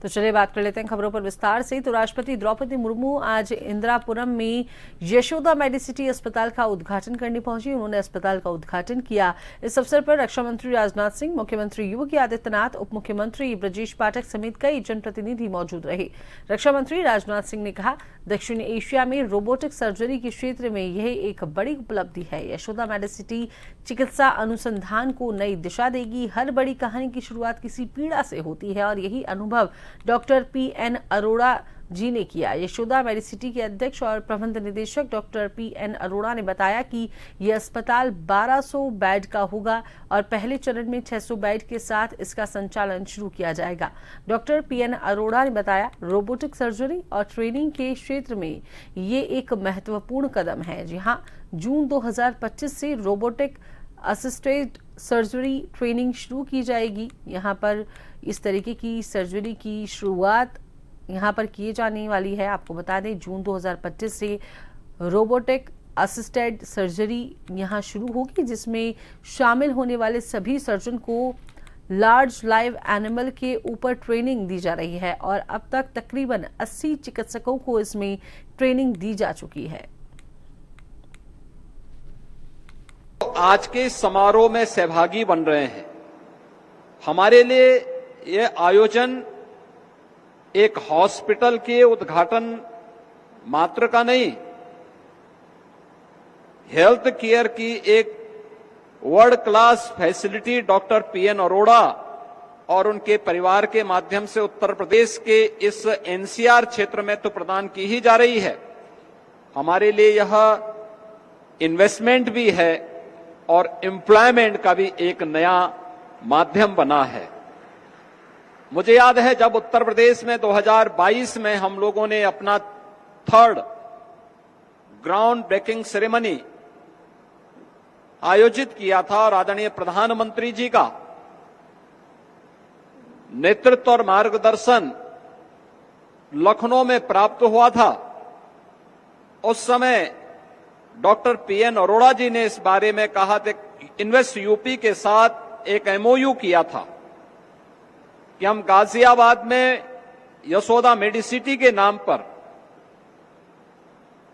तो चलिए बात कर लेते हैं खबरों पर विस्तार से। तो राष्ट्रपति द्रौपदी मुर्मू आज इंदिरापुरम में यशोदा मेडिसिटी अस्पताल का उद्घाटन करने पहुंची। उन्होंने अस्पताल का उद्घाटन किया। इस अवसर पर रक्षा मंत्री राजनाथ सिंह, मुख्यमंत्री योगी आदित्यनाथ, उप मुख्यमंत्री ब्रजेश पाठक समेत कई जनप्रतिनिधि मौजूद रहे। रक्षा मंत्री राजनाथ सिंह ने कहा, दक्षिण एशिया में रोबोटिक सर्जरी के क्षेत्र में यह एक बड़ी उपलब्धि है। यशोदा मेडिसिटी चिकित्सा अनुसंधान को नई दिशा देगी। हर बड़ी कहानी की शुरुआत किसी पीड़ा से होती है और यही अनुभव डॉक्टर पीएन अरोड़ा जी ने किया। यशोदा मेडिसिटी के अध्यक्ष और प्रबंध निदेशक डॉक्टर पीएन अरोड़ा ने बताया कि यह अस्पताल 1200 बेड का होगा और पहले चरण में 600 बेड के साथ इसका संचालन शुरू किया जाएगा। डॉक्टर पीएन अरोड़ा ने बताया, रोबोटिक सर्जरी और ट्रेनिंग के क्षेत्र में ये एक महत्वपूर्ण कदम है। जी हाँ, जून 2025 से रोबोटिक असिस्टेड सर्जरी ट्रेनिंग शुरू की जाएगी। यहाँ पर इस तरीके की सर्जरी की शुरुआत यहाँ पर किए जाने वाली है। आपको बता दें, जून 2025 से रोबोटिक असिस्टेड सर्जरी यहाँ शुरू होगी, जिसमें शामिल होने वाले सभी सर्जन को लार्ज लाइव एनिमल के ऊपर ट्रेनिंग दी जा रही है और अब तक तकरीबन 80 चिकित्सकों को इसमें ट्रेनिंग दी जा चुकी है। आज के समारोह में सहभागी बन रहे हैं। हमारे लिए यह आयोजन एक हॉस्पिटल के उद्घाटन मात्र का नहीं, हेल्थ केयर की एक world class facility doctor PN Arora और उनके परिवार के माध्यम से उत्तर प्रदेश के इस एनसीआर क्षेत्र में तो प्रदान की ही जा रही है। हमारे लिए यह इन्वेस्टमेंट भी है और एम्प्लॉयमेंट का भी एक नया माध्यम बना है। मुझे याद है, जब उत्तर प्रदेश में 2022 में हम लोगों ने अपना 3rd ग्राउंड ब्रेकिंग सेरेमनी आयोजित किया था और आदरणीय प्रधानमंत्री जी का नेतृत्व और मार्गदर्शन लखनऊ में प्राप्त हुआ था। उस समय डॉक्टर पीएन अरोड़ा जी ने इस बारे में कहा था, इन्वेस्ट यूपी के साथ एक एमओयू किया था कि हम गाजियाबाद में यशोदा मेडिसिटी के नाम पर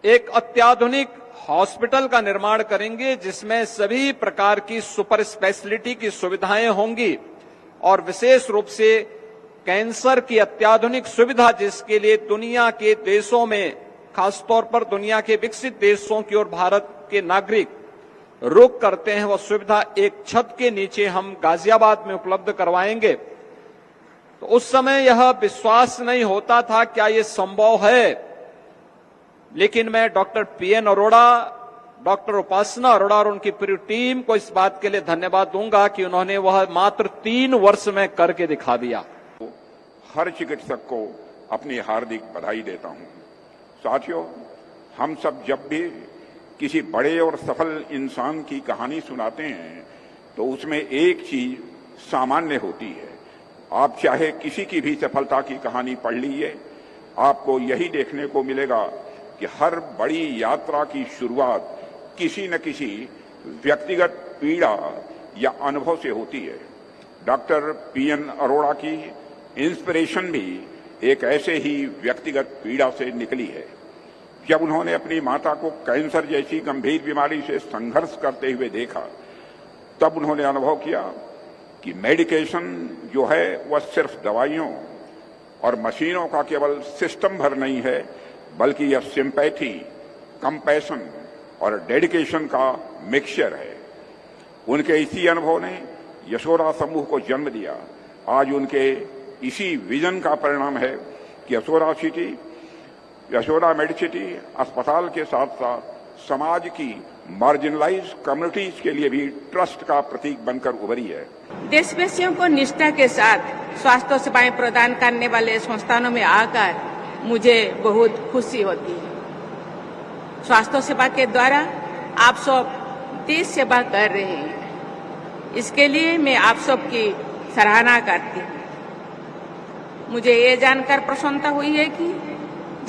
एक अत्याधुनिक हॉस्पिटल का निर्माण करेंगे, जिसमें सभी प्रकार की सुपर स्पेशलिटी की सुविधाएं होंगी और विशेष रूप से कैंसर की अत्याधुनिक सुविधा, जिसके लिए दुनिया के देशों में, खासतौर पर दुनिया के विकसित देशों की ओर भारत के नागरिक रुख करते हैं, वह सुविधा एक छत के नीचे हम गाजियाबाद में उपलब्ध करवाएंगे। तो उस समय यह विश्वास नहीं होता था क्या यह संभव है, लेकिन मैं डॉक्टर पीएन अरोड़ा, डॉक्टर उपासना अरोड़ा और उनकी पूरी टीम को इस बात के लिए धन्यवाद दूंगा कि उन्होंने वह मात्र 3 वर्ष में करके दिखा दिया। हर चिकित्सक को अपनी हार्दिक बधाई देता हूं। साथियों, हम सब जब भी किसी बड़े और सफल इंसान की कहानी सुनाते हैं तो उसमें एक चीज सामान्य होती है। आप चाहे किसी की भी सफलता की कहानी पढ़ लीजिए, आपको यही देखने को मिलेगा कि हर बड़ी यात्रा की शुरुआत किसी न किसी व्यक्तिगत पीड़ा या अनुभव से होती है। डॉक्टर पीएन अरोड़ा की इंस्पिरेशन भी एक ऐसे ही व्यक्तिगत पीड़ा से निकली है। जब उन्होंने अपनी माता को कैंसर जैसी गंभीर बीमारी से संघर्ष करते हुए देखा, तब उन्होंने अनुभव किया कि मेडिकेशन जो है वह सिर्फ दवाइयों और मशीनों का केवल सिस्टम भर नहीं है, बल्कि यह सिंपैथी, कंपैशन और डेडिकेशन का मिक्सचर है। उनके इसी अनुभव ने यशोदा समूह को जन्म दिया। आज उनके इसी विजन का परिणाम है कि यशोदा मेडिसिटी अस्पताल के साथ साथ समाज की मार्जिनलाइज कम्युनिटीज के लिए भी ट्रस्ट का प्रतीक बनकर उभरी है। देशवासियों को निष्ठा के साथ स्वास्थ्य सेवाएं प्रदान करने वाले संस्थानों में आकर मुझे बहुत खुशी होती है। स्वास्थ्य सेवा के द्वारा आप सब देश सेवा कर रहे हैं, इसके लिए मैं आप सबकी सराहना करती हूँ। मुझे ये जानकर प्रसन्नता हुई है कि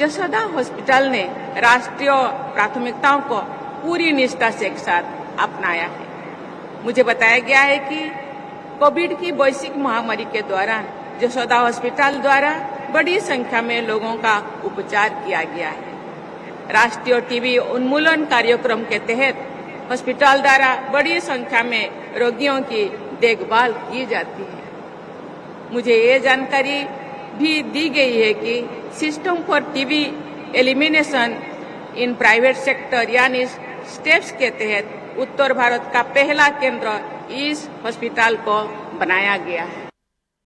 यशोदा हॉस्पिटल ने राष्ट्रीय प्राथमिकताओं को पूरी निष्ठा से एक साथ अपनाया है। मुझे बताया गया है कि कोविड की वैश्विक महामारी के दौरान यशोदा हॉस्पिटल द्वारा बड़ी संख्या में लोगों का उपचार किया गया है। राष्ट्रीय टीबी उन्मूलन कार्यक्रम के तहत अस्पताल द्वारा बड़ी संख्या में रोगियों की देखभाल की जाती है। मुझे ये जानकारी भी दी गई है कि system for TB elimination in private sector यानी स्टेप्स के तहत उत्तर भारत का पहला केंद्र इस अस्पताल को बनाया गया है।